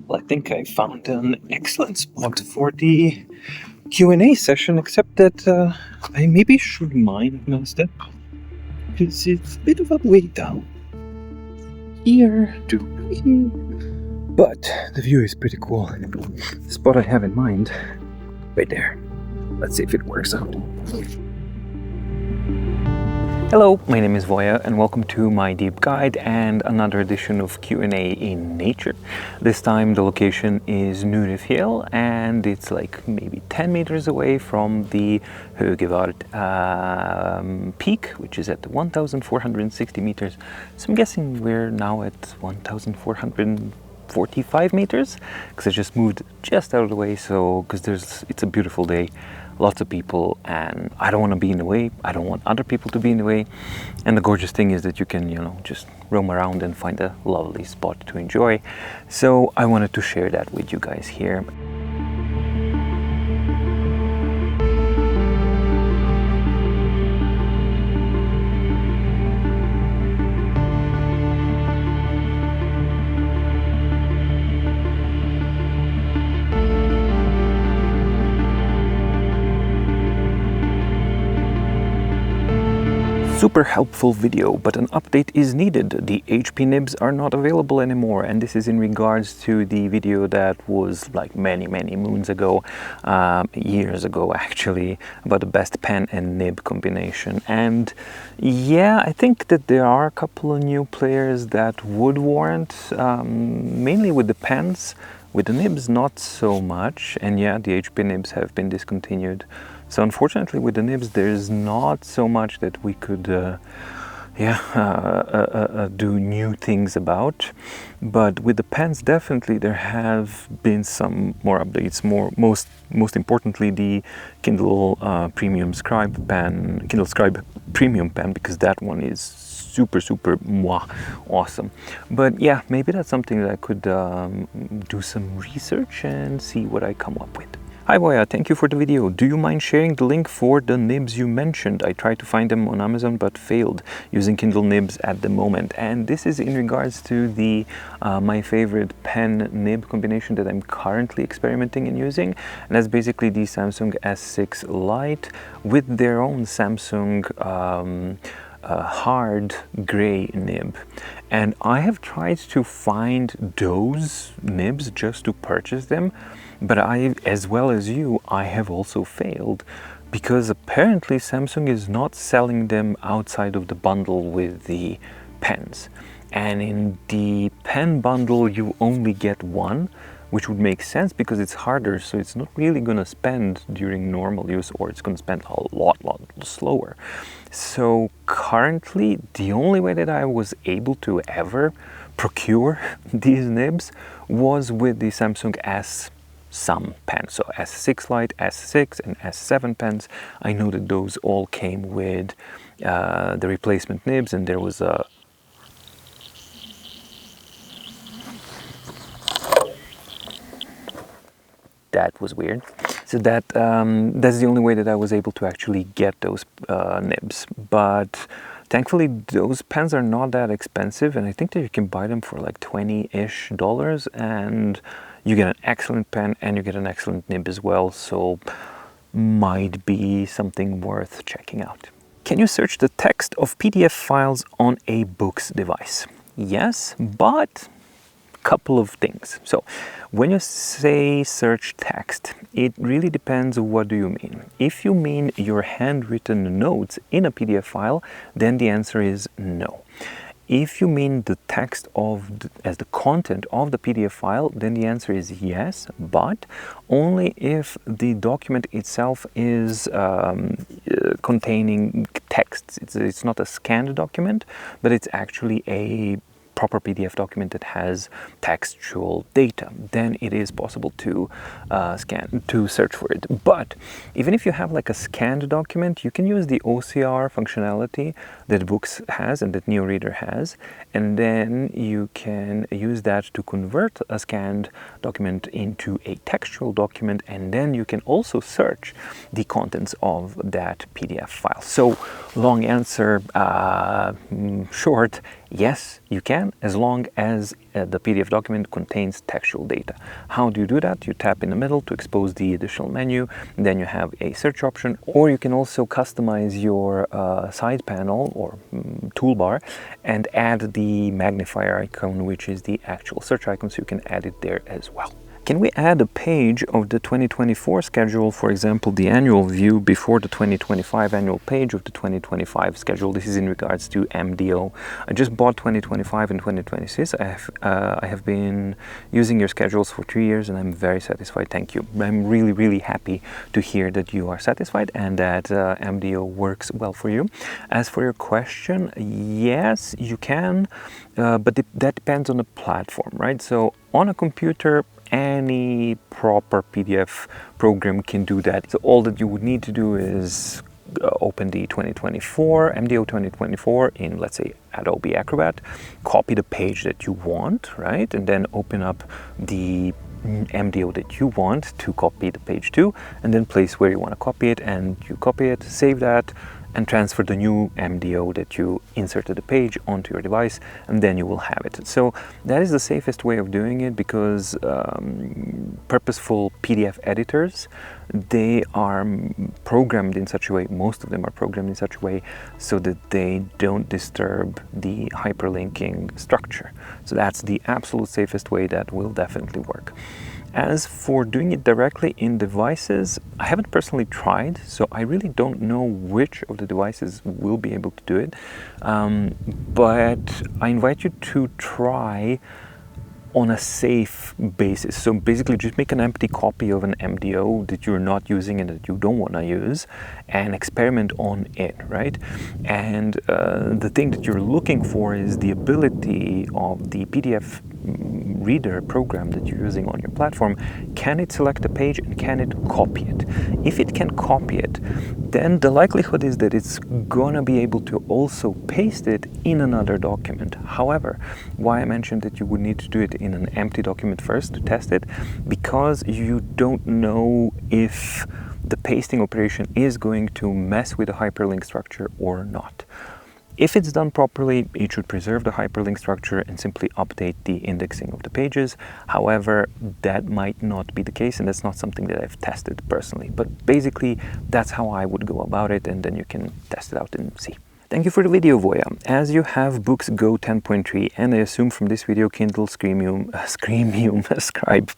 Well, I think I found an excellent spot for the Q&A session, except that I maybe should mind my step, because it's a bit of a way down here to here. But the view is pretty cool. The spot I have in mind, right there. Let's see if it works out. Hello, my name is Voya and welcome to my deep guide and another edition of Q&A in nature. This time the location is Nurefjell and it's like maybe 10 meters away from the Högevard peak, which is at 1,460 meters. So I'm guessing we're now at 1,445 meters because I just moved just out of the way, so because it's a beautiful day. Lots of people and I don't want to be in the way. I don't want other people to be in the way. And the gorgeous thing is that you can, just roam around and find a lovely spot to enjoy. So I wanted to share that with you guys here. Super helpful video, but an update is needed. The HP nibs are not available anymore, and this is in regards to the video that was like many moons ago, years ago actually, about the best pen and nib combination. And yeah, I think that there are a couple of new players that would warrant, mainly with the pens. With the nibs, not so much, and yeah, the HP nibs have been discontinued. So unfortunately with the nibs there's not so much that we could do new things about. But with the pens definitely there have been some more updates, most importantly the Kindle Premium Scribe pen, Kindle Scribe Premium pen, because that one is super awesome. But yeah, maybe that's something that I could do some research and see what I come up with. Hi Voya, thank you for the video. Do you mind sharing the link for the nibs you mentioned? I tried to find them on Amazon but failed using Kindle nibs at the moment. And this is in regards to the my favorite pen nib combination that I'm currently experimenting and using. And that's basically the Samsung S6 Lite with their own Samsung hard gray nib. And I have tried to find those nibs just to purchase them, but I, as well as you, I have also failed because apparently Samsung is not selling them outside of the bundle with the pens. And in the pen bundle you only get one, which would make sense because it's harder, so it's not really going to spend during normal use, or it's going to spend a lot slower. So currently the only way that I was able to ever procure these nibs was with the Samsung S some pens, so S6 Lite, S6 and S7 pens. I know that those all came with the replacement nibs, and there was a that was weird. So that that's the only way that I was able to actually get those nibs. But thankfully those pens are not that expensive, and I think that you can buy them for like $20-ish, and you get an excellent pen and you get an excellent nib as well. So might be something worth checking out. Can you search the text of PDF files on a Boox device? Yes, but couple of things. So when you say search text, it really depends what do you mean. If you mean your handwritten notes in a PDF file, then the answer is no. If you mean the text as the content of the PDF file, then the answer is yes, but only if the document itself is containing texts. It's not a scanned document, but it's actually a proper PDF document that has textual data. Then it is possible to search for it. But even if you have like a scanned document, you can use the OCR functionality that Boox has and that NeoReader has, and then you can use that to convert a scanned document into a textual document, and then you can also search the contents of that PDF file. So long answer short, Yes, you can, as long as the PDF document contains textual data. How do you do that? You tap in the middle to expose the additional menu, then you have a search option, or you can also customize your side panel or toolbar and add the magnifier icon, which is the actual search icon, so you can add it there as well. Can we add a page of the 2024 schedule, for example, the annual view before the 2025 annual page of the 2025 schedule? This is in regards to MDO. I just bought 2025 and 2026. I have been using your schedules for 3 years and I'm very satisfied. Thank you. I'm really, really happy to hear that you are satisfied and that MDO works well for you. As for your question, yes, you can, but that depends on the platform, right? So on a computer, any proper PDF program can do that. So all that you would need to do is open the 2024, MDO 2024 in, let's say, Adobe Acrobat, copy the page that you want, right? And then open up the MDO that you want to copy the page to, and then place where you want to copy it, and you copy it, save that, and transfer the new MDO that you inserted the page onto your device, and then you will have it. So that is the safest way of doing it, because purposeful PDF editors, they are programmed in such a way, most of them are programmed in such a way so that they don't disturb the hyperlinking structure. So that's the absolute safest way that will definitely work. As for doing it directly in devices, I haven't personally tried, so I really don't know which of the devices will be able to do it. But I invite you to try on a safe basis. So basically just make an empty copy of an MDO that you're not using and that you don't want to use, and experiment on it, right? And the thing that you're looking for is the ability of the PDF reader program that you're using on your platform. Can it select a page and can it copy it? If it can copy it, then the likelihood is that it's gonna be able to also paste it in another document. However, why I mentioned that you would need to do it in an empty document first to test it, because you don't know if the pasting operation is going to mess with the hyperlink structure or not. If it's done properly, it should preserve the hyperlink structure and simply update the indexing of the pages. However, that might not be the case, and that's not something that I've tested personally. But basically, that's how I would go about it, and then you can test it out and see. Thank you for the video, Voya. As you have Boox Go 10.3, and I assume from this video Kindle Scribe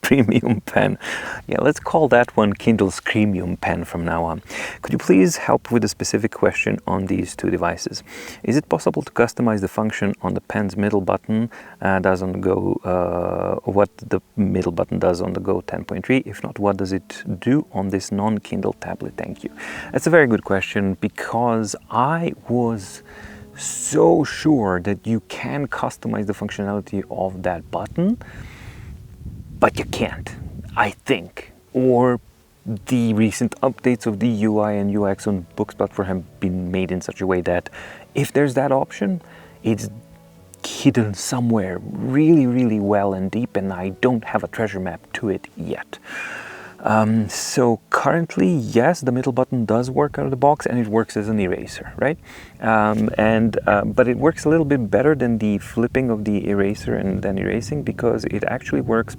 Premium Pen. Yeah, let's call that one Kindle Scribe Pen from now on. Could you please help with a specific question on these two devices? Is it possible to customize the function on the pen's middle button does on the Go, what the middle button does on the Go 10.3? If not, what does it do on this non-Kindle tablet? Thank you. That's a very good question, because I was so sure that you can customize the functionality of that button, but you can't, I think. Or the recent updates of the UI and UX on Boox platform have been made in such a way that if there's that option, it's hidden somewhere really, really well and deep, and I don't have a treasure map to it yet. So currently, yes, the middle button does work out of the box, and it works as an eraser, right? But it works a little bit better than the flipping of the eraser and then erasing, because it actually works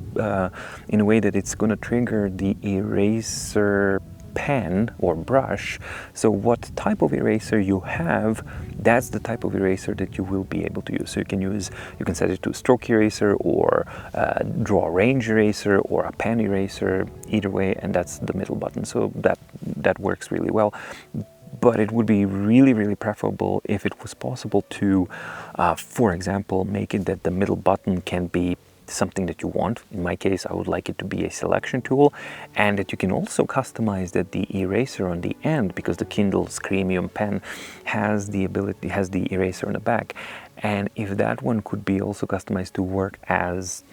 in a way that it's going to trigger the eraser pen or brush. So what type of eraser you have, that's the type of eraser that you will be able to use. So you can set it to stroke eraser or draw range eraser or a pen eraser, either way, and that's the middle button. So that works really well. But it would be really, really preferable if it was possible to, for example, make it that the middle button can be something that you want. In my case, I would like it to be a selection tool, and that you can also customize that the eraser on the end, because the Kindle Scribe pen has the eraser on the back, and if that one could be also customized to work as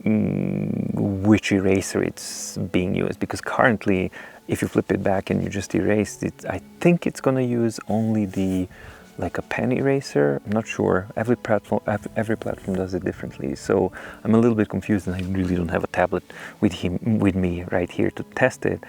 which eraser it's being used, because currently if you flip it back and you just erase it, I think it's going to use only like a pen eraser. I'm not sure. Every platform does it differently, so I'm a little bit confused, and I really don't have a tablet with me right here to test it.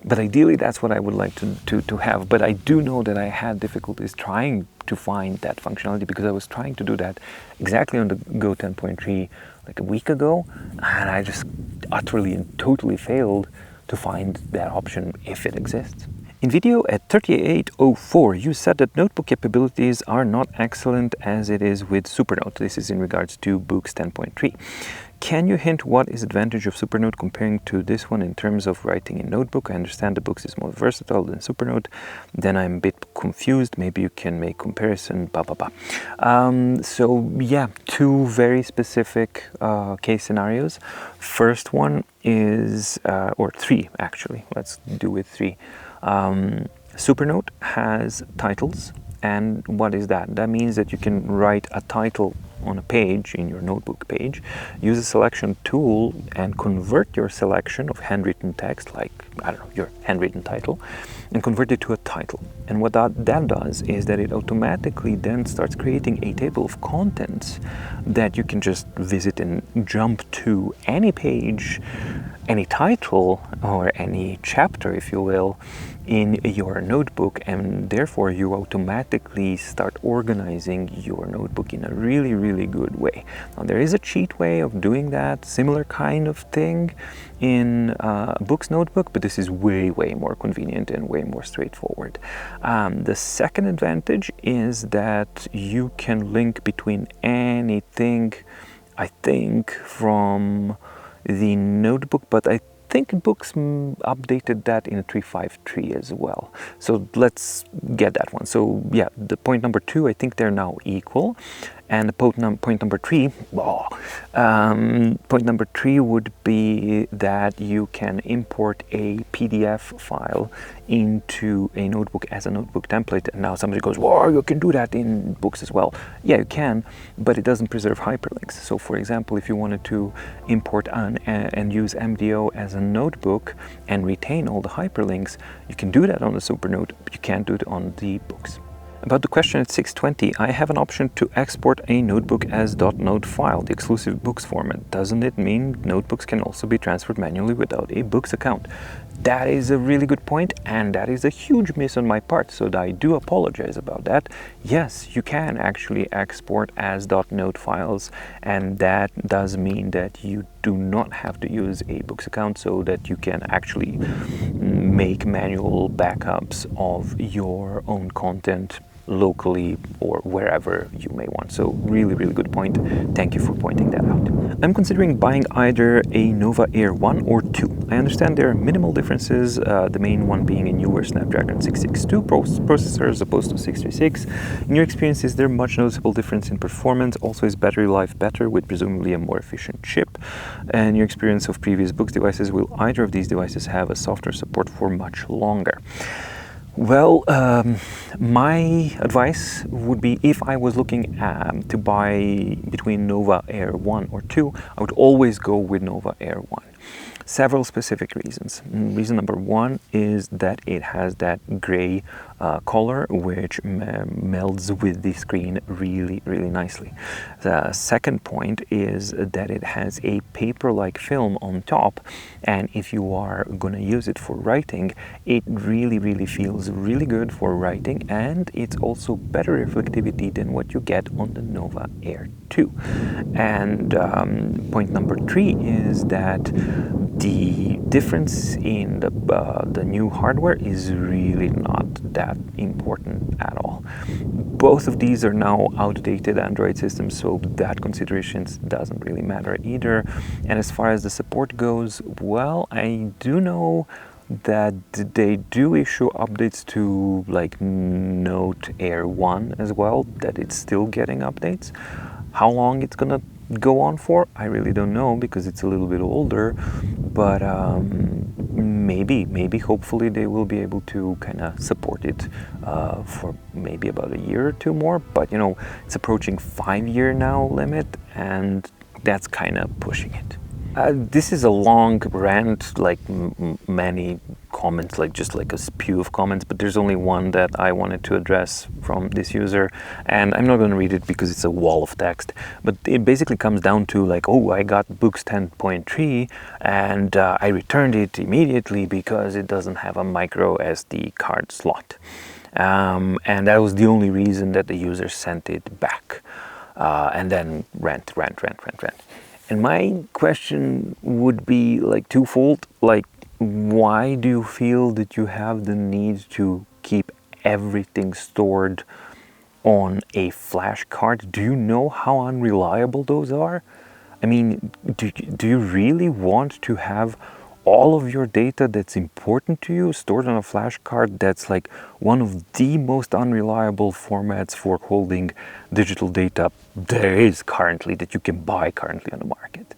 But ideally, that's what I would like to have. But I do know that I had difficulties trying to find that functionality, because I was trying to do that exactly on the Go 10.3 like a week ago, and I just utterly and totally failed to find that option if it exists. In video at 3804, you said that notebook capabilities are not excellent as it is with Supernote. This is in regards to Boox 10.3. Can you hint what is advantage of Supernote comparing to this one in terms of writing in notebook? I understand the Boox is more versatile than Supernote. Then I'm a bit confused. Maybe you can make comparison, blah, blah, blah. So yeah, two very specific case scenarios. First one is, or three actually, let's do with three. Supernote has titles, and what is that? That means that you can write a title on a page, in your notebook page, use a selection tool and convert your selection of handwritten text, like, I don't know, your handwritten title, and convert it to a title. And what that does is that it automatically then starts creating a table of contents that you can just visit and jump to any page, any title, or any chapter, if you will, in your notebook, and therefore you automatically start organizing your notebook in a really, really good way. Now, there is a cheat way of doing that, similar kind of thing in Boox Notebook, but this is way, way more convenient and way more straightforward. The second advantage is that you can link between anything, I think, from the notebook, but I think Boox updated that in 353 as well. So let's get that one. So yeah, the point number two, I think they're now equal. And the point number three, point number three would be that you can import a PDF file into a notebook as a notebook template. And now somebody goes, "Whoa, you can do that in Boox as well." Yeah, you can, but it doesn't preserve hyperlinks. So for example, if you wanted to import and use MDO as a notebook and retain all the hyperlinks, you can do that on the Supernote, but you can't do it on the Boox. About the question at 620, I have an option to export a notebook as .note file, the exclusive Boox format. Doesn't it mean notebooks can also be transferred manually without a Boox account? That is a really good point, and that is a huge miss on my part, so I do apologize about that. Yes, you can actually export as .note files, and that does mean that you do not have to use a Boox account, so that you can actually make manual backups of your own content locally or wherever you may want. So really, really good point. Thank you for pointing that out. I'm considering buying either a Nova Air 1 or 2. I understand there are minimal differences, the main one being a newer Snapdragon 662 processor as opposed to 636. In your experience, is there much noticeable difference in performance? Also, is battery life better with presumably a more efficient chip? And your experience of previous Boox devices, will either of these devices have a software support for much longer? Well, my advice would be, if I was looking to buy between Nova Air 1 or 2, I would always go with Nova Air 1. Several specific reasons. Reason number one is that it has that gray color, which melds with the screen really, really nicely. The second point is that it has a paper-like film on top, and if you are going to use it for writing, it really, really feels really good for writing, and it's also better reflectivity than what you get on the Nova Air 2. And point number three is that the difference in the new hardware is really not that important at all. Both of these are now outdated Android systems, so that consideration doesn't really matter either. And as far as the support goes, well, I do know that they do issue updates to like Note Air 1 as well, that it's still getting updates. How long it's gonna go on for, I really don't know, because it's a little bit older, but maybe hopefully they will be able to kind of support it for maybe about a year or two more. But you know, it's approaching 5-year now limit, and that's kind of pushing it. This is a long rant, like many comments, like just like a spew of comments, but there's only one that I wanted to address from this user, and I'm not going to read it because it's a wall of text, but it basically comes down to like, oh, I got Boox 10.3 and I returned it immediately because it doesn't have a micro SD card slot. And that was the only reason that the user sent it back. And then rant. And my question would be like twofold. Like, why do you feel that you have the need to keep everything stored on a flash card? Do you know how unreliable those are? I mean, do you really want to have all of your data that's important to you stored on a flash card that's like one of the most unreliable formats for holding digital data there is currently, that you can buy currently on the market?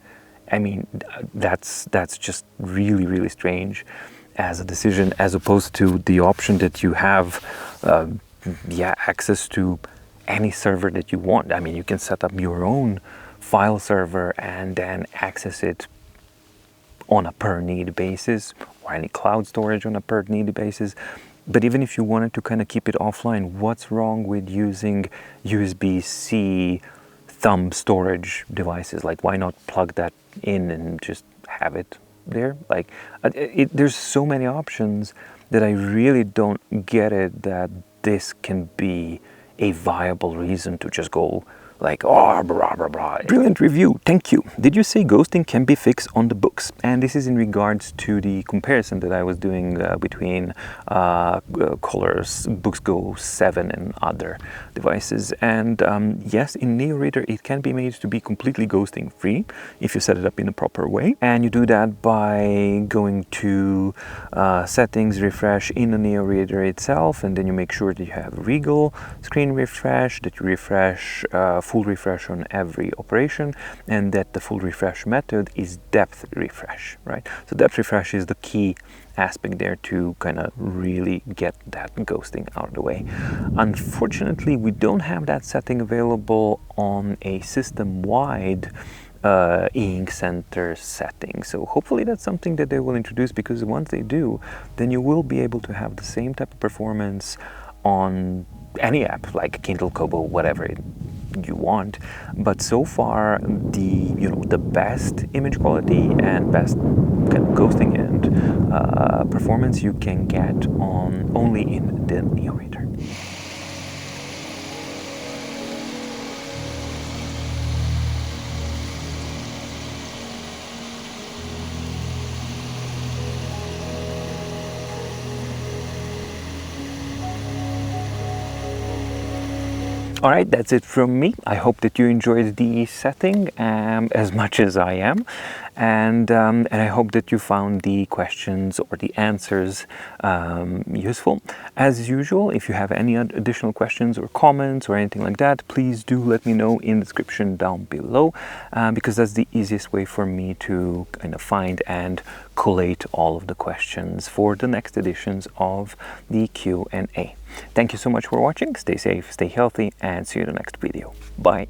I mean, that's just really strange as a decision, as opposed to the option that you have access to any server that you want. I mean, you can set up your own file server and then access it on a per need basis, or any cloud storage on a per need basis. But even if you wanted to kind of keep it offline, what's wrong with using USB-C thumb storage devices? Like, why not plug that in and just have it there? Like, there's so many options that I really don't get it that this can be a viable reason to just go like, oh, blah, blah, blah. Brilliant review, thank you. Did you say ghosting can be fixed on the Boox? And this is in regards to the comparison that I was doing between Color's Boox Go 7 and other devices. And yes, in NeoReader, it can be made to be completely ghosting free if you set it up in the proper way. And you do that by going to settings, refresh in the NeoReader itself, and then you make sure that you have Regal screen refresh, that you refresh full refresh on every operation, and that the full refresh method is depth refresh, right? So depth refresh is the key aspect there to kind of really get that ghosting out of the way. Unfortunately, we don't have that setting available on a system-wide e-ink center setting. So hopefully that's something that they will introduce, because once they do, then you will be able to have the same type of performance on any app like Kindle, Kobo, whatever you want. But so far, the best image quality and best kind of ghosting and performance you can get on only in the NeoReader. All right, that's it from me. I hope that you enjoyed the setting as much as I am, and I hope that you found the questions or the answers useful. As usual, if you have any additional questions or comments or anything like that, please do let me know in the description down below, because that's the easiest way for me to kind of find and collate all of the questions for the next editions of the Q&A. Thank you so much for watching. Stay safe, stay healthy, and see you in the next video. Bye.